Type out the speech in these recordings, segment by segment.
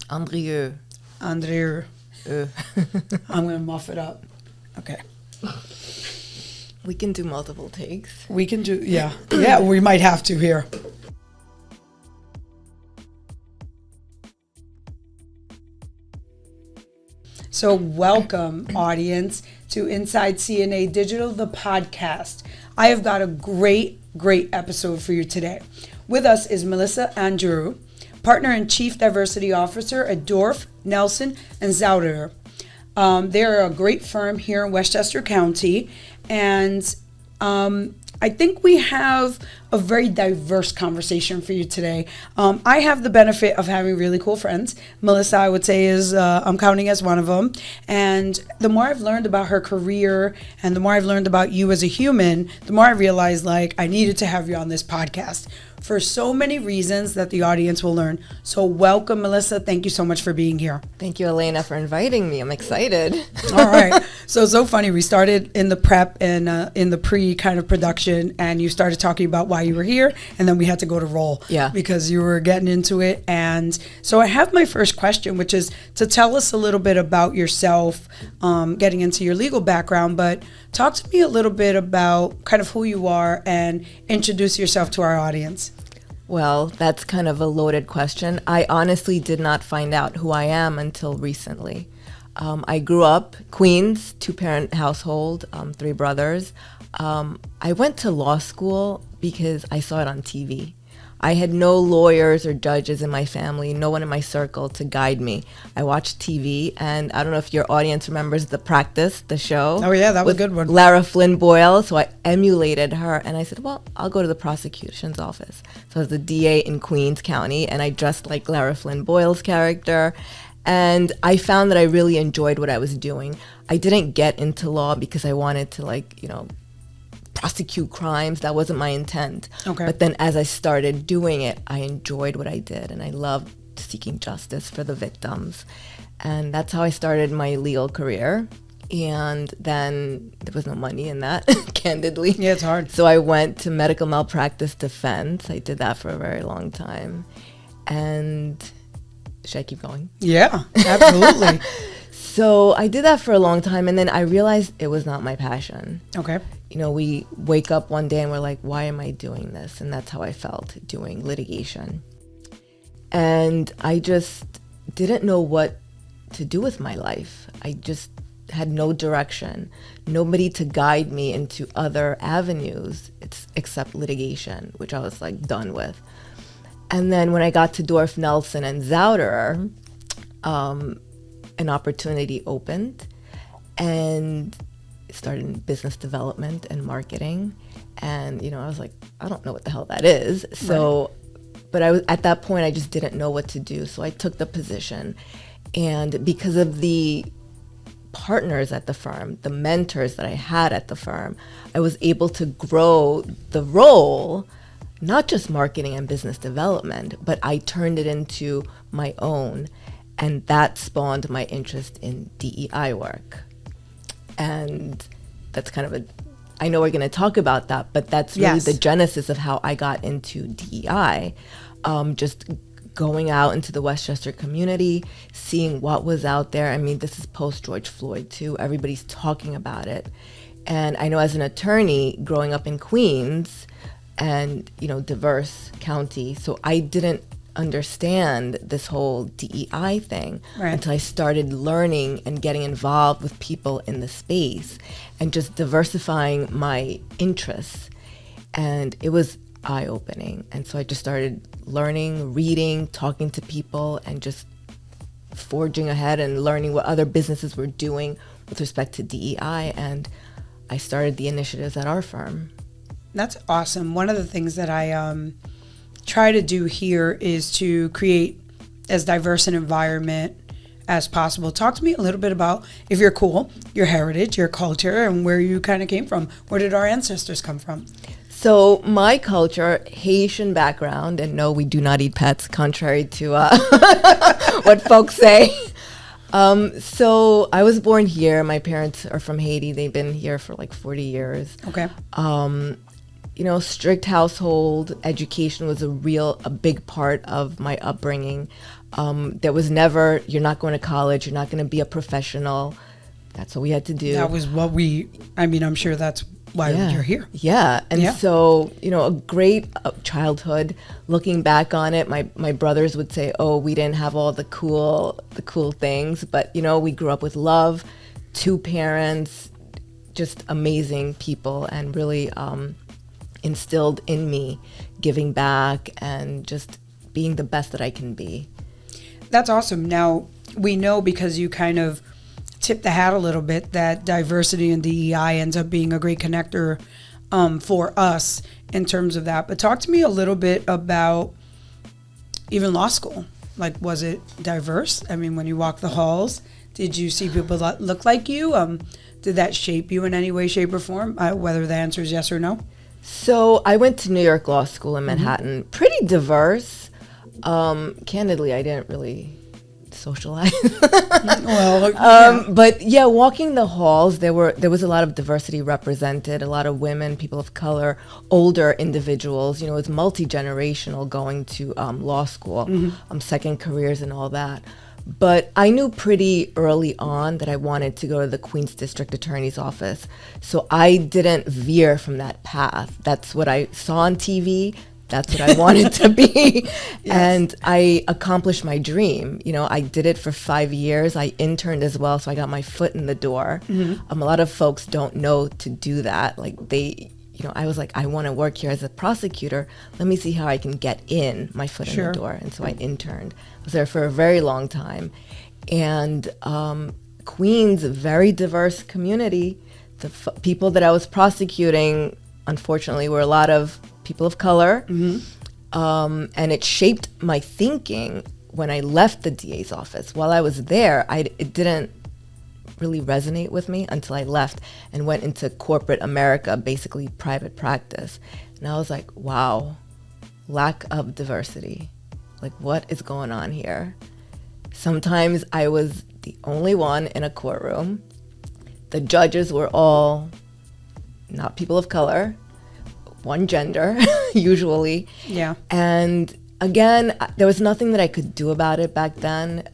Andrieux. Andrieux. I'm going to muff it up. Okay. We can do multiple takes. We can do, yeah. Yeah, we might have to here. So welcome, audience, to Inside CNA Digital, the podcast. I have got a great episode for you today. With us is Melissa Andrieux, Partner and Chief Diversity Officer at Dorf, Nelson, and Zauderer. They're a great firm here in Westchester County, and I think we have a very diverse conversation for you today. I have the benefit of having really cool friends. Melissa, I would say, is I'm counting as one of them. And the more I've learned about her career and the more I've learned about you as a human, the more I realized, like, I needed to have you on this podcast for so many reasons that the audience will learn. So welcome, Melissa. Thank you so much for being here. Thank you, Elena, for inviting me. I'm excited. All right. So funny. We started in the prep and in the pre kind of production, and you started talking about why you were here, and then we had to go to roll. Yeah. Because you were getting into it. And so I have my first question, which is to tell us a little bit about yourself, getting into your legal background, but talk to me a little bit about kind of who you are and introduce yourself to our audience. Well, that's kind of a loaded question. I honestly did not find out who I am until recently. I grew up Queens, 2-parent household, 3 brothers. I went to law school because I saw it on TV. I had no lawyers or judges in my family, no one in my circle to guide me. I watched TV, and I don't know if your audience remembers The Practice, the show. Oh yeah, that was a good one. Lara Flynn Boyle, so I emulated her, and I said, well, I'll go to the prosecution's office. So I was the DA in Queens County, and I dressed like Lara Flynn Boyle's character, and I found that I really enjoyed what I was doing. I didn't get into law because I wanted to, prosecute crimes. That wasn't my intent. Okay. But then as I started doing it, I enjoyed what I did, and I loved seeking justice for the victims. And that's how I started my legal career. And then there was no money in that, candidly. Yeah, it's hard. So I went to medical malpractice defense. I did that for a very long time. And should I keep going? Yeah, absolutely. So I did that for a long time, and then I realized it was not my passion. Okay. We wake up one day and we're like, why am I doing this? And that's how I felt doing litigation. And I just didn't know what to do with my life. I just had no direction, nobody to guide me into other avenues except litigation, which I was like done with. And then when I got to Dorf, Nelson, and Zauderer, an opportunity opened, and started in business development and marketing. And, I was like, I don't know what the hell that is. So, right. But I was at that point, I just didn't know what to do. So I took the position. And because of the partners at the firm, the mentors that I had at the firm, I was able to grow the role, not just marketing and business development, but I turned it into my own. And that spawned my interest in DEI work. And that's kind of I know we're going to talk about that, but that's really the genesis of how I got into DEI. Just going out into the Westchester community, seeing what was out there. I mean, this is post George Floyd too. Everybody's talking about it. And I know as an attorney growing up in Queens and, diverse county, so I didn't understand this whole DEI thing until I started learning and getting involved with people in the space and just diversifying my interests. And it was eye-opening. And so I just started learning, reading, talking to people, and just forging ahead and learning what other businesses were doing with respect to DEI. And I started the initiatives at our firm. That's awesome. One of the things that I try to do here is to create as diverse an environment as possible. Talk to me a little bit about, if you're cool, your heritage, your culture, and where you kind of came from. Where did our ancestors come from? So my culture, Haitian background, and no, we do not eat pets, contrary to what folks say. So I was born here. My parents are from Haiti. They've been here for like 40 years. Okay. Strict household. Education was a big part of my upbringing. There was never, you're not going to college, you're not going to be a professional. That's what we had to do. That was what I'm sure that's why you're here. Yeah. And so, a great childhood. Looking back on it, my brothers would say, oh, we didn't have all the cool things, but we grew up with love, 2 parents, just amazing people, and really instilled in me giving back and just being the best that I can be. That's awesome. Now, we know, because you kind of tip the hat a little bit, that diversity and DEI ends up being a great connector for us in terms of that. But talk to me a little bit about even law school. Like, was it diverse? I mean, when you walk the halls, did you see people that look like you? Did that shape you in any way, shape, or form? Whether the answer is yes or no? So I went to New York Law School in Manhattan. Pretty diverse. Candidly, I didn't really socialize. But yeah, walking the halls, there was a lot of diversity represented, a lot of women, people of color, older individuals. It's multi-generational going to law school, second careers and all that. But I knew pretty early on that I wanted to go to the Queens District Attorney's Office. So I didn't veer from that path. That's what I saw on TV. That's what I wanted to be. Yes. And I accomplished my dream. I did it for 5 years. I interned as well, so I got my foot in the door. A lot of folks don't know to do that. Like I was like, I want to work here as a prosecutor. Let me see how I can get in my foot in the door. And so I interned. I was there for a very long time. And Queens, a very diverse community. The people that I was prosecuting, unfortunately, were a lot of people of color. And it shaped my thinking when I left the DA's office. While I was there, it didn't really resonate with me until I left and went into corporate America, basically private practice. And I was like, wow, lack of diversity. Like, what is going on here? Sometimes I was the only one in a courtroom. The judges were all not people of color, one gender, usually. Yeah. And again, there was nothing that I could do about it back then.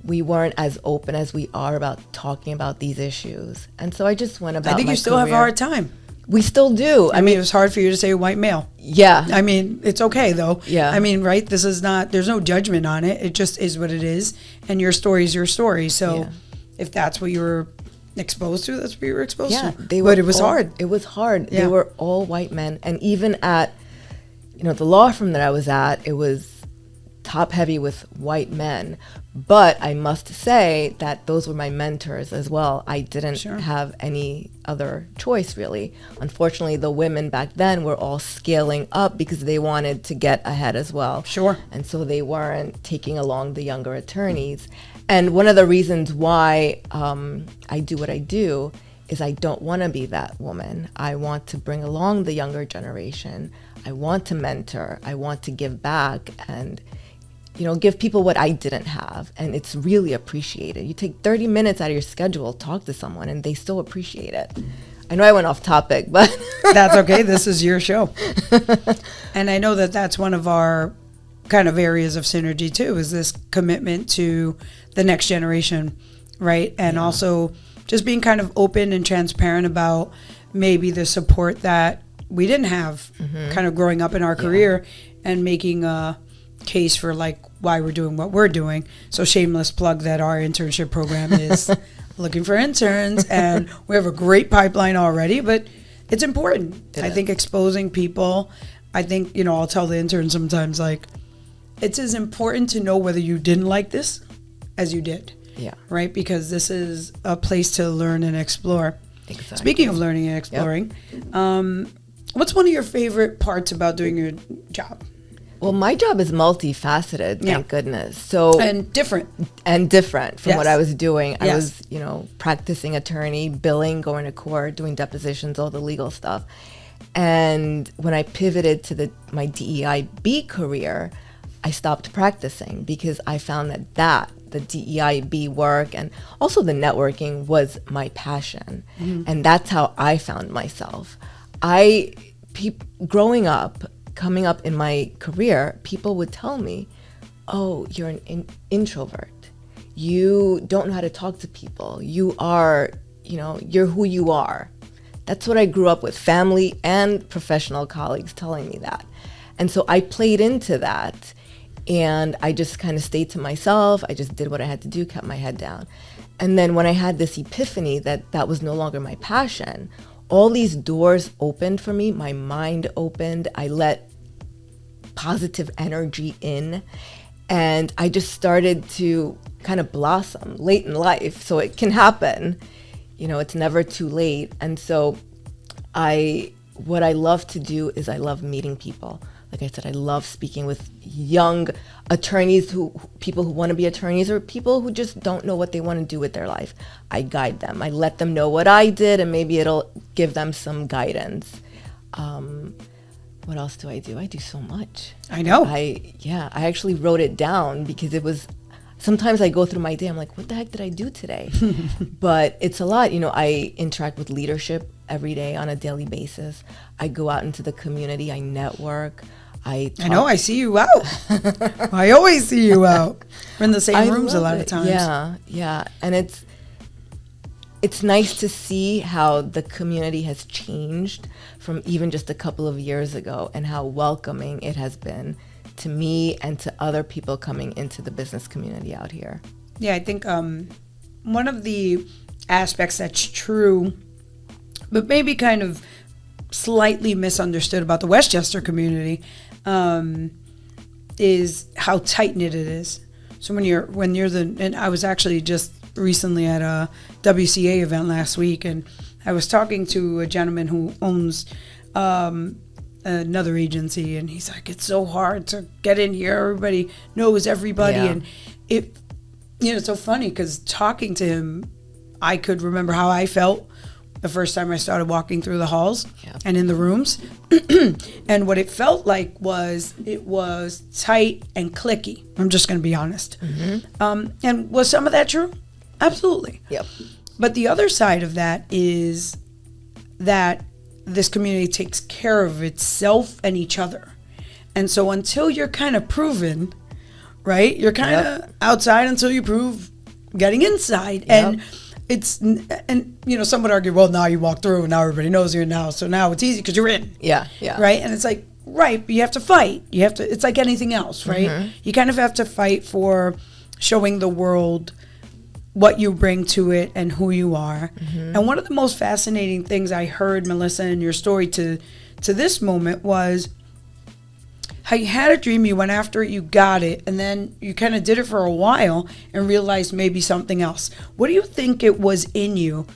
We weren't as open as we are about talking about these issues. And so I just went about my career. I think you still have a hard time. We still do. I mean, it was hard for you to say white male. Yeah. I mean, it's okay, though. Yeah. I mean, right? There's no judgment on it. It just is what it is. And your story is your story. So if that's what you were exposed to, that's what you were exposed to. But it was hard. It was hard. Yeah. They were all white men. And even at, the law firm that I was at, it was top heavy with white men. But I must say that those were my mentors as well. I didn't have any other choice, really. Unfortunately, the women back then were all scaling up because they wanted to get ahead as well. Sure. And so they weren't taking along the younger attorneys. And one of the reasons why I do what I do is I don't want to be that woman. I want to bring along the younger generation. I want to mentor. I want to give back and give people what I didn't have. And it's really appreciated. You take 30 minutes out of your schedule, talk to someone, and they still appreciate it. I know I went off topic, but... That's okay. This is your show. And I know that that's one of our kind of areas of synergy, too, is this commitment to the next generation, right? And also just being kind of open and transparent about maybe the support that we didn't have kind of growing up in our career and making a case for like why we're doing what we're doing. So shameless plug that our internship program is looking for interns, and we have a great pipeline already, but it's important. I think exposing people, I think, I'll tell the interns sometimes, like, it's as important to know whether you didn't like this as you did. Yeah. Right? Because this is a place to learn and explore. Exactly. Speaking of learning and exploring, what's one of your favorite parts about doing your job? Well, my job is multifaceted, thank goodness. So and different from what I was doing. I was, practicing attorney, billing, going to court, doing depositions, all the legal stuff. And when I pivoted to my DEIB career, I stopped practicing because I found that the DEIB work and also the networking was my passion. And that's how I found myself. Growing up, coming up in my career, people would tell me, oh, you're an introvert. You don't know how to talk to people. You are, you're who you are. That's what I grew up with, family and professional colleagues telling me that. And so I played into that, and I just kind of stayed to myself. I just did what I had to do, kept my head down. And then when I had this epiphany that was no longer my passion, all these doors opened for me. My mind opened. I let positive energy in, and I just started to kind of blossom late in life. So it can happen. It's never too late. And so what I love to do is I love meeting people. Like I said, I love speaking with young attorneys, people who want to be attorneys, or people who just don't know what they want to do with their life. I guide them. I let them know what I did, and maybe it'll give them some guidance. What else do? I do so much. I know. I actually wrote it down because it was, sometimes I go through my day, I'm like, what the heck did I do today? But it's a lot. I interact with leadership every day on a daily basis. I go out into the community. I network. I know. I see you out. I always see you out. We're in the same rooms a lot of times. Yeah. And it's nice to see how the community has changed from even just a couple of years ago, and how welcoming it has been to me and to other people coming into the business community out here. Yeah, I think one of the aspects that's true, but maybe kind of slightly misunderstood about the Westchester community, is how tight-knit it is. So and I was actually just recently at a WCA event last week, and I was talking to a gentleman who owns another agency, and he's like, it's so hard to get in here. Everybody knows everybody. Yeah. And it's so funny because talking to him, I could remember how I felt the first time I started walking through the halls and in the rooms. And what it felt like it was tight and cliquey. I'm just going to be honest. Mm-hmm. And was some of that true? Absolutely. Yep. But the other side of that is that this community takes care of itself and each other. And so until you're kind of proven, right, you're kind of outside until you prove getting inside. Yep. And some would argue, well, now you walk through and now everybody knows you now. So now it's easy because you're in. Yeah. Right. And it's like, right, but you have to fight. It's like anything else, right? Mm-hmm. You kind of have to fight for showing the world what you bring to it and who you are. Mm-hmm. And one of the most fascinating things I heard, Melissa, in your story to this moment was how you had a dream, you went after it, you got it, and then you kind of did it for a while and realized maybe something else. What do you think it was in you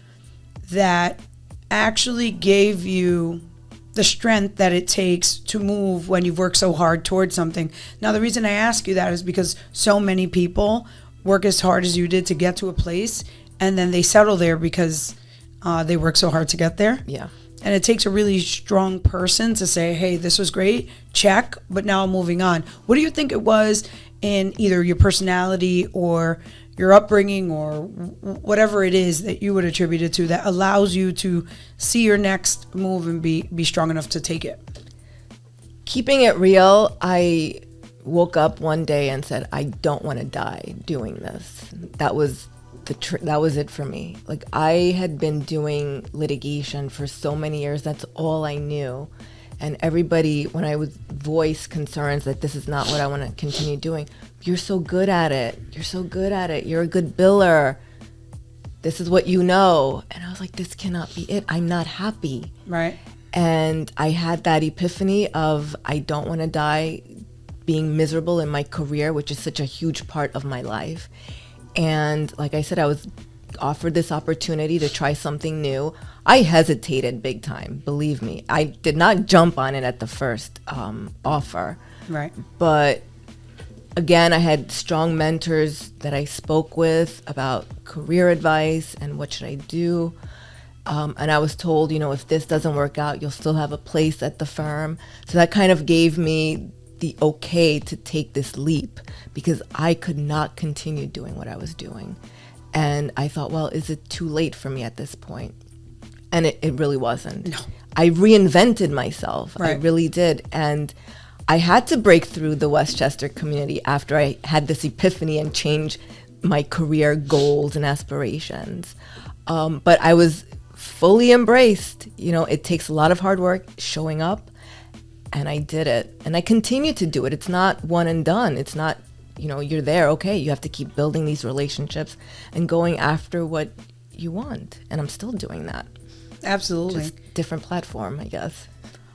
that actually gave you the strength that it takes to move when you've worked so hard towards something? Now, the reason I ask you that is because so many people work as hard as you did to get to a place, and then they settle there because they work so hard to get there. Yeah. And it takes a really strong person to say, hey, this was great, check, but now I'm moving on. What do you think it was in either your personality or your upbringing or whatever it is that you would attribute it to that allows you to see your next move and be strong enough to take it? Keeping it real, I woke up one day and said, I don't want to die doing this. That was it for me. Like, I had been doing litigation for so many years. That's all I knew. And everybody, when I would voice concerns that this is not what I want to continue doing, you're so good at it. You're so good at it. You're a good biller. This is what you know. And I was like, this cannot be it. I'm not happy. Right. And I had that epiphany of, I don't want to die being miserable in my career, which is such a huge part of my life. And like I said, I was offered this opportunity to try something new. I hesitated big time, believe me. I did not jump on it at the first offer. Right. But again, I had strong mentors that I spoke with about career advice and what should I do. And I was told, if this doesn't work out, you'll still have a place at the firm. So that kind of gave me the okay to take this leap, because I could not continue doing what I was doing. And I thought, well, is it too late for me at this point? And it really wasn't. No. I reinvented myself. Right. I really did. And I had to break through the Westchester community after I had this epiphany and change my career goals and aspirations. But I was fully embraced. It takes a lot of hard work showing up, and I did it. And I continue to do it. It's not one and done. It's not, you're there. Okay, you have to keep building these relationships and going after what you want. And I'm still doing that. Absolutely. Just different platform, I guess.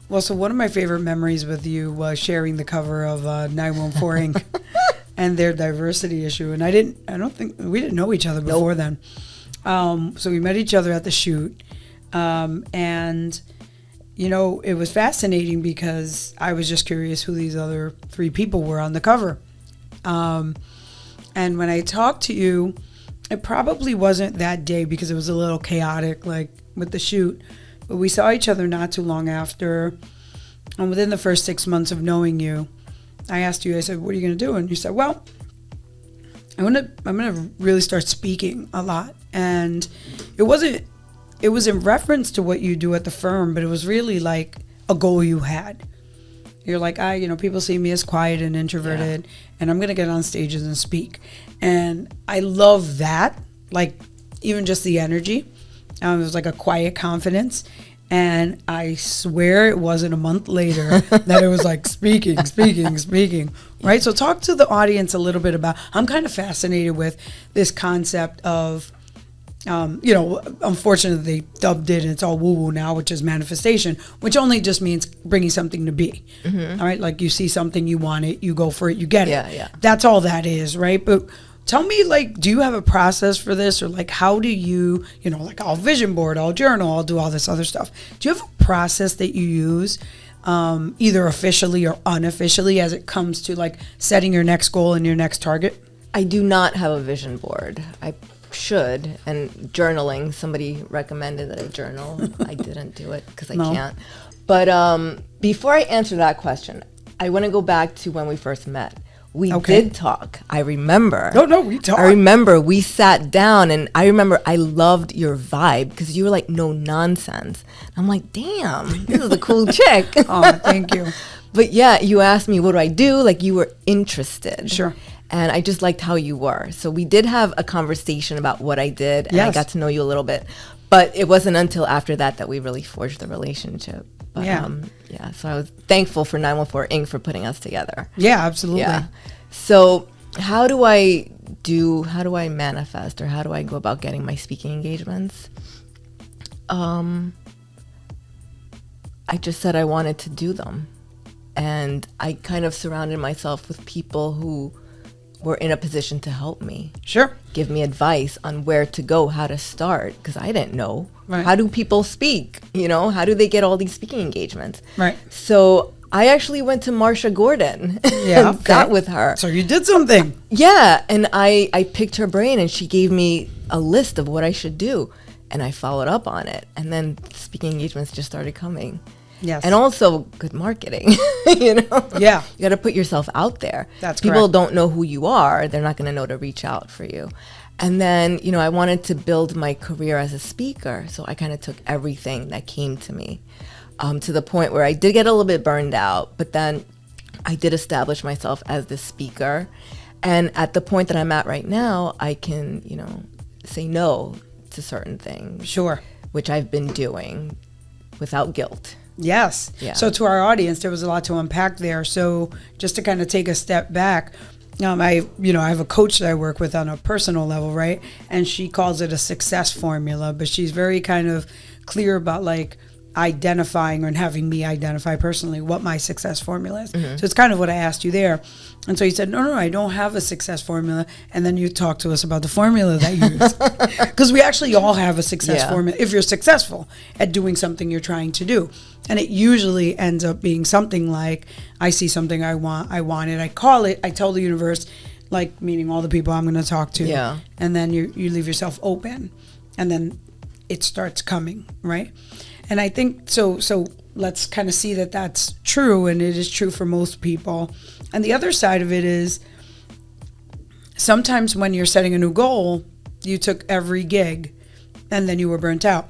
Well, so one of my favorite memories with you was sharing the cover of 914 Inc. and their diversity issue. And I don't think we didn't know each other before then. So we met each other at the shoot. And, it was fascinating because I was just curious who these other 3 people were on the cover. And when I talked to you, it probably wasn't that day because it was a little chaotic, like with the shoot. But we saw each other not too long after. And within the first 6 months of knowing you, I asked you, I said, what are you going to do? And you said, well, I'm gonna really start speaking a lot. And it was in reference to what you do at the firm, but it was really like a goal you had. You're like, people see me as quiet and introverted, and I'm going to get on stages and speak. And I love that, like even just the energy. It was like a quiet confidence. And I swear it wasn't a month later that it was like speaking, right? So talk to the audience a little bit about, I'm kind of fascinated with this concept of, unfortunately they dubbed it and it's all woo-woo now, which is manifestation, which only just means bringing something to be. All right, like you see something, you want it, you go for it, you get it. Yeah. That's all that is, right? But tell me, like, do you have a process for this? Or like, how do you, like I'll vision board, I'll journal, I'll do all this other stuff. Do you have a process that you use either officially or unofficially as it comes to like setting your next goal and your next target? I do not have a vision board. I should. And journaling, somebody recommended that I journal. I didn't do it because I can't. But before I answer that question, I want to go back to when we first met. We did talk. I remember. No, we talked. I remember we sat down, and I remember I loved your vibe because you were like no nonsense. I'm like, damn, this is a cool chick. Oh, thank you. But yeah, you asked me, what do I do? Like you were interested. Sure. And I just liked how you were. So we did have a conversation about what I did, and I got to know you a little bit. But it wasn't until after that we really forged the relationship. But, so I was thankful for 914 Inc. for putting us together. Yeah, absolutely. Yeah. So how do I manifest, or how do I go about getting my speaking engagements? I just said I wanted to do them. And I kind of surrounded myself with people who were in a position to help me. Sure. Give me advice on where to go, how to start, because I didn't know. Right. How do people speak? How do they get all these speaking engagements? Right. So I actually went to Marsha Gordon and sat with her. So you did something. Yeah, and I picked her brain, and she gave me a list of what I should do, and I followed up on it, and then speaking engagements just started coming. Yes. And also good marketing, Yeah. You got to put yourself out there. That's People correct. don't know who you are. They're not going to know to reach out for you. And then, I wanted to build my career as a speaker. So I kind of took everything that came to me to the point where I did get a little bit burned out. But then I did establish myself as the speaker. And at the point that I'm at right now, I can, say no to certain things. Sure. Which I've been doing without guilt. Yes. Yeah. So to our audience, there was a lot to unpack there. So just to kind of take a step back, I have a coach that I work with on a personal level, right? And she calls it a success formula, but she's very kind of clear about like identifying and having me identify personally what my success formula is. Mm-hmm. So it's kind of what I asked you there. And so you said, no, I don't have a success formula. And then you talked to us about the formula that you use. Because we actually all have a success formula if you're successful at doing something you're trying to do. And it usually ends up being something like, I see something I want it, I call it, I tell the universe, like meaning all the people I'm going to talk to. Yeah. And then you leave yourself open. And then it starts coming, right? And I think, so let's kind of see that that's true, and it is true for most people. And the other side of it is, sometimes when you're setting a new goal, you took every gig, and then you were burnt out.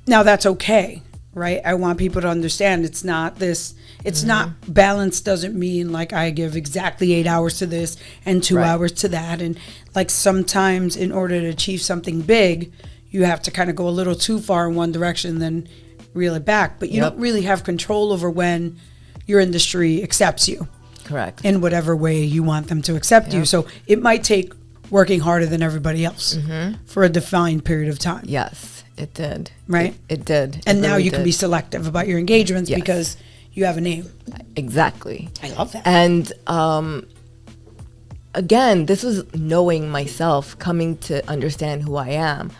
Now, that's okay. right? I want people to understand it's not this, it's not balance doesn't mean like I give exactly 8 hours to this and 2 hours to that. And like sometimes in order to achieve something big, you have to kind of go a little too far in one direction, then reel it back. But you don't really have control over when your industry accepts you. Correct. In whatever way you want them to accept you. So it might take working harder than everybody else for a defined period of time. Yes, it did. Right? It did. And it now really you can be selective about your engagements because you have a name. Exactly. I love that. And again, this was knowing myself, coming to understand who I am.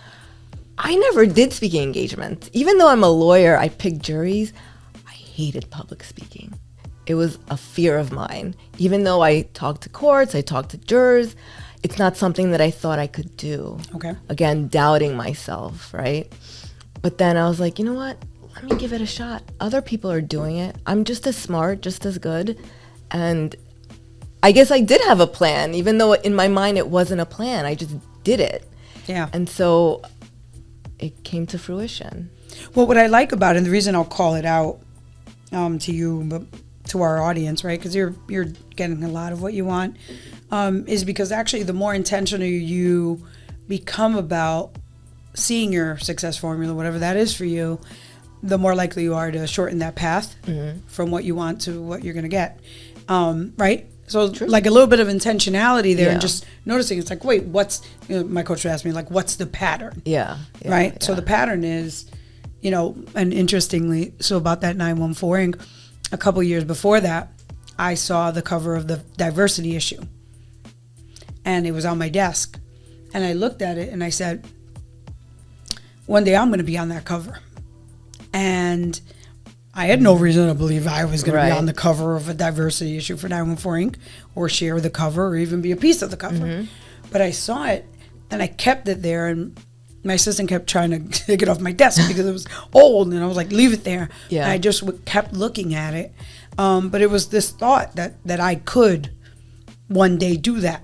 I never did speaking engagements. Even though I'm a lawyer, I picked juries. I hated public speaking. It was a fear of mine. Even though I talked to courts, I talked to jurors, it's not something that I thought I could do. Okay. Again, doubting myself, right? But then I was like, you know what? Let me give it a shot. Other people are doing it. I'm just as smart, just as good. And I guess I did have a plan, even though in my mind it wasn't a plan. I just did it. Yeah. And so it came to fruition. Well, what I like about it, and the reason I'll call it out to you, but to our audience, right? Because you're getting a lot of what you want, is because actually the more intentional you become about seeing your success formula, whatever that is for you, the more likely you are to shorten that path from what you want to what you're going to get, right? So like a little bit of intentionality there and just noticing, it's like, wait, what's, my coach would ask me, like, what's the pattern? Right? Yeah. So the pattern is, and interestingly, so about that 914, a couple years before that, I saw the cover of the diversity issue. And it was on my desk. And I looked at it and I said, one day I'm going to be on that cover. And I had no reason to believe I was going to be on the cover of a diversity issue for 914 Inc. or share the cover or even be a piece of the cover. But I saw it and I kept it there, and my assistant kept trying to take it off my desk because it was old, and I was like, leave it there. And I just kept looking at it. But it was this thought that I could one day do that.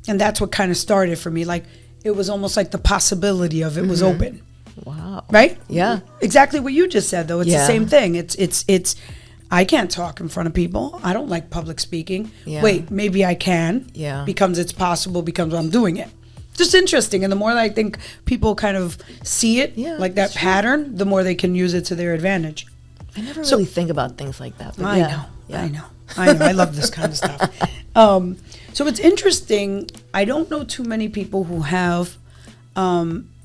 And that's what kind of started for me. Like, it was almost like the possibility of it was open. Wow. Right? Yeah. Exactly what you just said, though. It's the same thing. It's I can't talk in front of people. I don't like public speaking. Wait, maybe I can. Becomes it's possible, becomes I'm doing it. Just interesting. And the more I think people kind of see it, like that pattern, the more they can use it to their advantage. I never really think about things like that. But I know. I love this kind of stuff. So it's interesting. I don't know too many people who have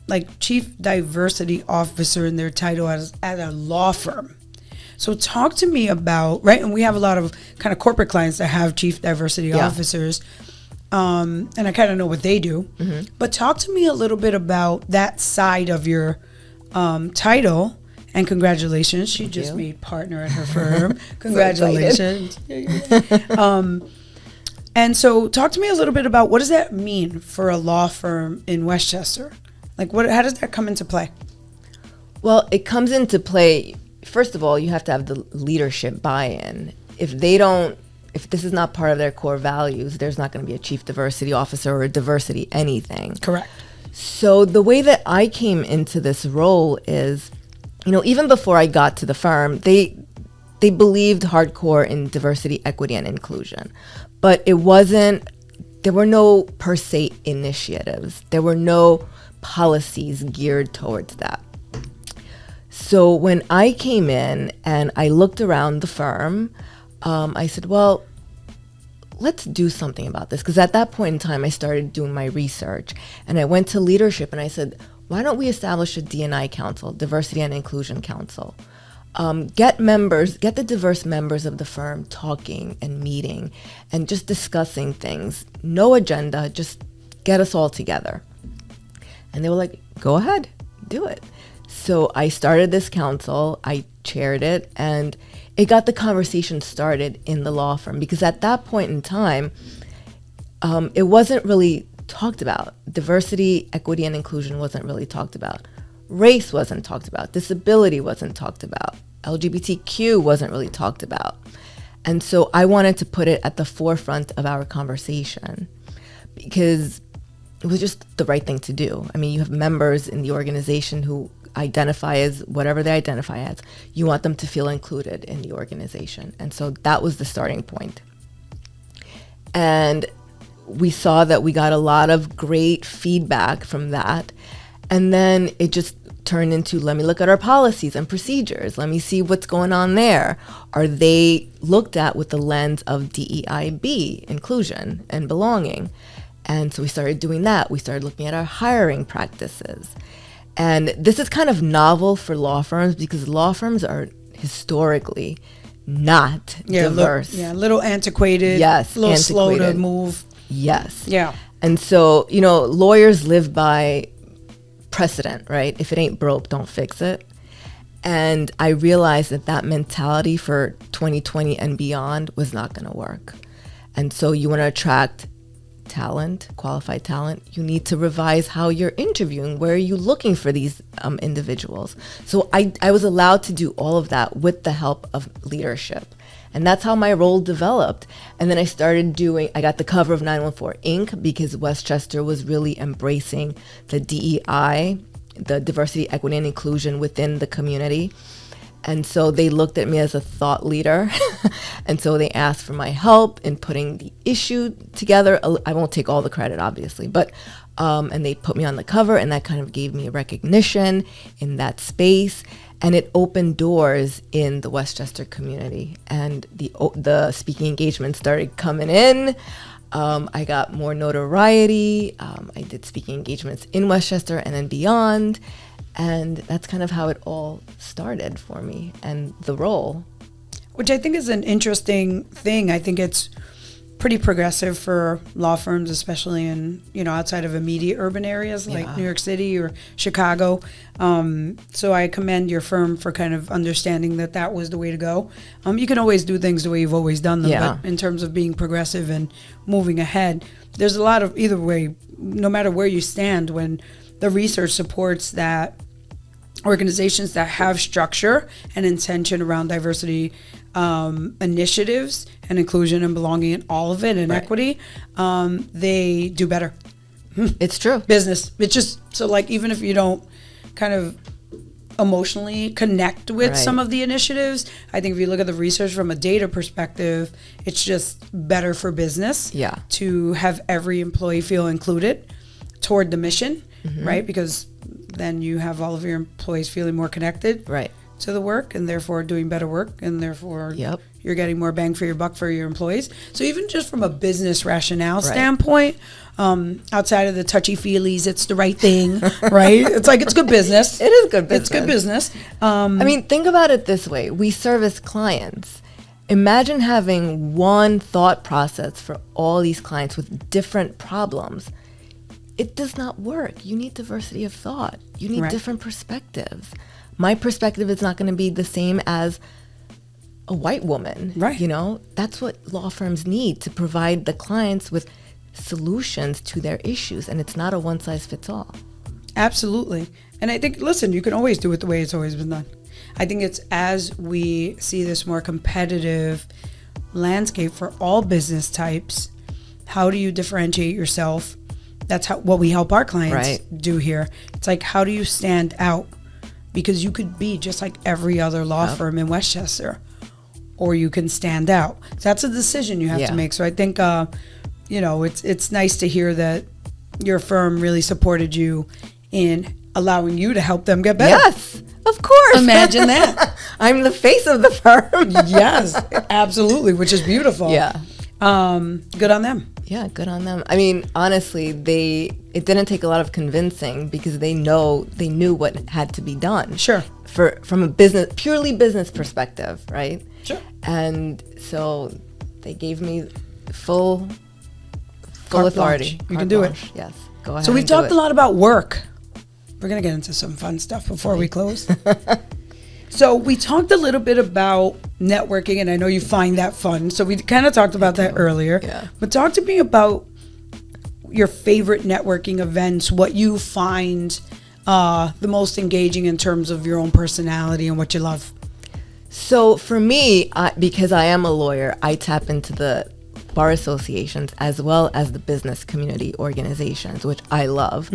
like chief diversity officer in their title at a law firm. So talk to me about, right? And we have a lot of kind of corporate clients that have chief diversity officers. And I kind of know what they do. But talk to me a little bit about that side of your title. And congratulations, she just made partner at her firm. Congratulations. And so talk to me a little bit about, what does that mean for a law firm in Westchester? Like, how does that come into play? Well, it comes into play, first of all, you have to have the leadership buy-in. If this is not part of their core values, there's not going to be a chief diversity officer or a diversity anything. Correct. So the way that I came into this role is, even before I got to the firm, they believed hardcore in diversity, equity, and inclusion. But there were no per se initiatives. There were no policies geared towards that. So when I came in and I looked around the firm, I said, well, let's do something about this. Because at that point in time, I started doing my research. And I went to leadership and I said, why don't we establish a D&I council, Diversity and Inclusion Council? Get the diverse members of the firm talking and meeting and just discussing things. No agenda, just get us all together. And they were like, go ahead, do it. So I started this council, I chaired it, and it got the conversation started in the law firm, because at that point in time, it wasn't really talked about. Diversity, equity, and inclusion wasn't really talked about. Race wasn't talked about. Disability wasn't talked about. LGBTQ wasn't really talked about. And so I wanted to put it at the forefront of our conversation because it was just the right thing to do. I mean, you have members in the organization who identify as whatever they identify as. You want them to feel included in the organization. And so that was the starting point. And we saw that we got a lot of great feedback from that. And then it just turned into, let me look at our policies and procedures. Let me see what's going on there. Are they looked at with the lens of DEIB, inclusion and belonging? And so we started doing that. We started looking at our hiring practices. And this is kind of novel for law firms because law firms are historically not diverse. A little antiquated. Yes, a little slow to move. Yes. Yeah. And so, lawyers live by precedent, right? If it ain't broke, don't fix it. And I realized that mentality for 2020 and beyond was not going to work. And so you want to attract talent, qualified talent, you need to revise how you're interviewing. Where are you looking for these individuals? So I was allowed to do all of that with the help of leadership. And that's how my role developed. And then I got the cover of 914 Inc. because Westchester was really embracing the DEI, the diversity, equity, and inclusion within the community. And so they looked at me as a thought leader. And so they asked for my help in putting the issue together. I won't take all the credit, obviously, but and they put me on the cover, and that kind of gave me recognition in that space. And it opened doors in the Westchester community, and the speaking engagements started coming in. I got more notoriety. I did speaking engagements in Westchester and then beyond. And that's kind of how it all started for me and the role. Which I think is an interesting thing. I think it's pretty progressive for law firms, especially in, outside of immediate urban areas like New York City or Chicago. So I commend your firm for kind of understanding that was the way to go. You can always do things the way you've always done them, but in terms of being progressive and moving ahead, there's a lot of, either way, no matter where you stand, when the research supports that organizations that have structure and intention around diversity initiatives and inclusion and belonging in all of it and equity, they do better. It's true. Business. It's just, so like, even if you don't kind of emotionally connect with some of the initiatives, I think if you look at the research from a data perspective, it's just better for business to have every employee feel included toward the mission, right? Because then you have all of your employees feeling more connected to the work and therefore doing better work, and therefore you're getting more bang for your buck for your employees. So even just from a business rationale standpoint, outside of the touchy-feelies, it's the right thing, right? It's like, it's good business. It is good business. It's good business. Think about it this way. We service clients. Imagine having one thought process for all these clients with different problems. It does not work. You need diversity of thought. You need different perspectives. My perspective is not going to be the same as a white woman. Right. That's what law firms need to provide the clients with solutions to their issues. And it's not a one size fits all. Absolutely. And I think, listen, you can always do it the way it's always been done. I think it's, as we see this more competitive landscape for all business types, how do you differentiate yourself? That's what we help our clients do here. It's like, how do you stand out? Because you could be just like every other law firm in Westchester, or you can stand out. So that's a decision you have to make. So I think, it's nice to hear that your firm really supported you in allowing you to help them get better. Yes, of course. Imagine that. I'm the face of the firm. Yes, absolutely, which is beautiful. Yeah. Good on them. Yeah, good on them. Honestly, it didn't take a lot of convincing because they knew what had to be done. Sure. From a purely business perspective, right? Sure. And so they gave me full authority. You can do it. Yes. Go ahead. So we talked a lot about work. We're going to get into some fun stuff before we close. So we talked a little bit about networking, and I know you find that fun. So we kind of talked about that earlier. Yeah. But talk to me about your favorite networking events, what you find the most engaging in terms of your own personality and what you love. So for me, because I am a lawyer, I tap into the bar associations as well as the business community organizations, which I love.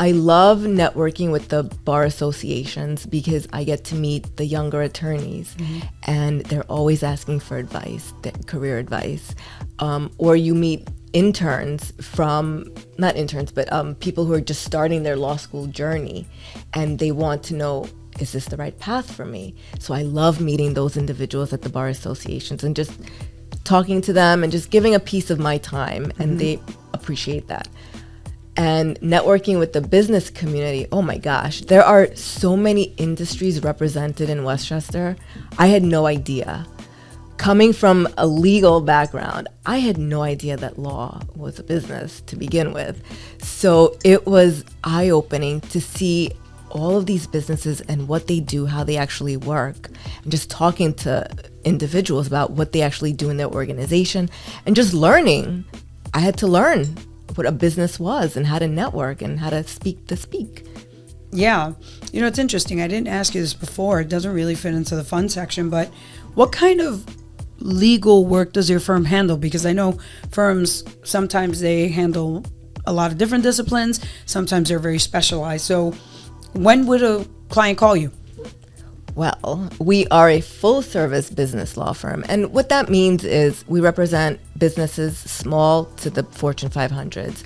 I love networking with the bar associations because I get to meet the younger attorneys, and they're always asking for advice, career advice. Or you meet interns from, not interns, but people who are just starting their law school journey, and they want to know, is this the right path for me? So I love meeting those individuals at the bar associations and just talking to them and just giving a piece of my time, and they appreciate that. And networking with the business community, oh my gosh, there are so many industries represented in Westchester. I had no idea. Coming from a legal background, I had no idea that law was a business to begin with. So it was eye-opening to see all of these businesses and what they do, how they actually work, and just talking to individuals about what they actually do in their organization, and just learning. I had to learn what a business was and how to network and how to speak. Yeah. You know, it's interesting. I didn't ask you this before. It doesn't really fit into the fun section, but what kind of legal work does your firm handle? Because I know firms, sometimes they handle a lot of different disciplines. Sometimes they're very specialized. So when would a client call you? Well, we are a full-service business law firm, and what that means is we represent businesses small to the Fortune 500s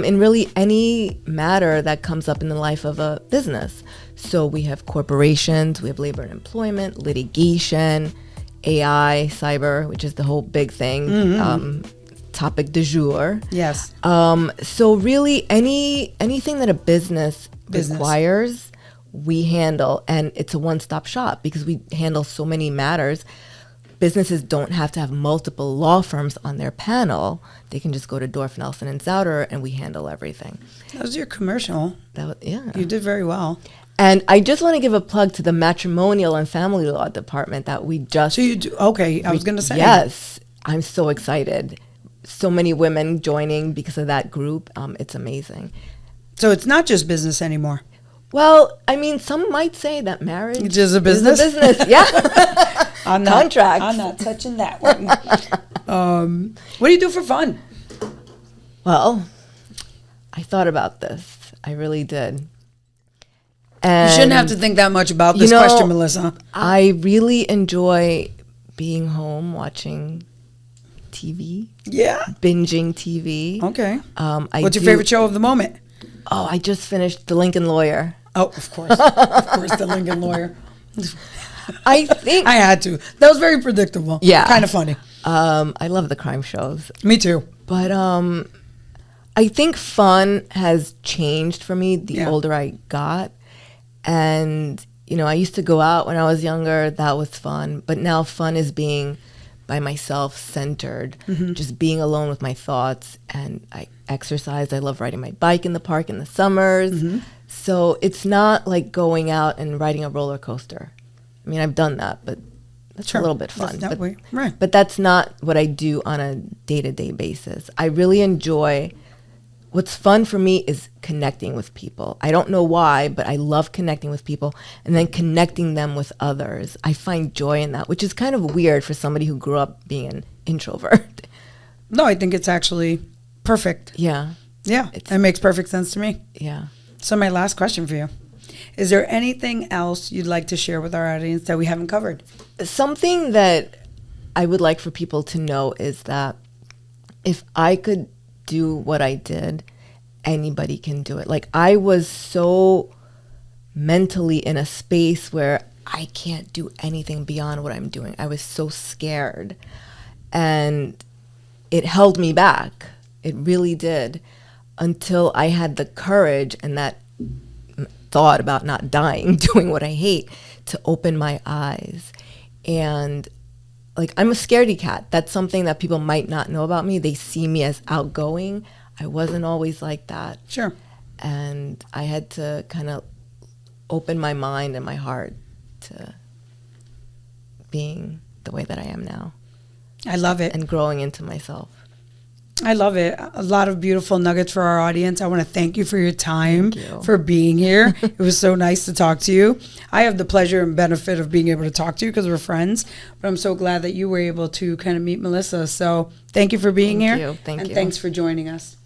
in really any matter that comes up in the life of a business. So we have corporations, we have labor and employment, litigation, AI, cyber, which is the whole big thing, topic du jour. Yes. So really anything that a business requires, we handle, and it's a one-stop shop because we handle so many matters. Businesses don't have to have multiple law firms on their panel. They can just go to Dorf, Nelson, and Zauderer, and we handle everything. That was your commercial. Yeah. You did very well. And I just want to give a plug to the matrimonial and family law department that we just... So you do, okay, I was going to say. Yes, I'm so excited. So many women joining because of that group. It's amazing. So it's not just business anymore. Well, I mean, some might say that marriage is a business. Is a business, yeah. Contracts. I'm not touching that one. What do you do for fun? Well, I thought about this. I really did. And you shouldn't have to think that much about this question, Melissa. I really enjoy being home watching TV. Yeah. Binging TV. Okay. What's your favorite show of the moment? Oh, I just finished The Lincoln Lawyer. Oh, of course. Of course, The Lincoln Lawyer. I think I had to. That was very predictable. Yeah. Kind of funny. I love the crime shows. Me too. But I think fun has changed for me the older I got. And, you know, I used to go out when I was younger. That was fun. But now fun is being by myself, centered, just being alone with my thoughts. And I exercise. I love riding my bike in the park in the summers. So it's not like going out and riding a roller coaster. I mean, I've done that, but that's a little bit fun. But that's not what I do on a day-to-day basis. I really enjoy, what's fun for me is connecting with people. I don't know why, but I love connecting with people and then connecting them with others. I find joy in that, which is kind of weird for somebody who grew up being an introvert. No, I think it's actually perfect. Yeah. Yeah, it makes perfect sense to me. Yeah. So my last question for you. Is there anything else you'd like to share with our audience that we haven't covered? Something that I would like for people to know is that if I could do what I did, anybody can do it. Like, I was so mentally in a space where I can't do anything beyond what I'm doing. I was so scared. And it held me back. It really did. Until I had the courage and that thought about not dying, doing what I hate, to open my eyes. And like, I'm a scaredy cat. That's something that people might not know about me. They see me as outgoing. I wasn't always like that. Sure. And I had to kind of open my mind and my heart to being the way that I am now. I love it. And growing into myself. I love it. A lot of beautiful nuggets for our audience. I want to thank you for your time, for being here. It was so nice to talk to you. I have the pleasure and benefit of being able to talk to you because we're friends, but I'm so glad that you were able to kind of meet Melissa. So thank you for being here. Thank you. And thanks for joining us.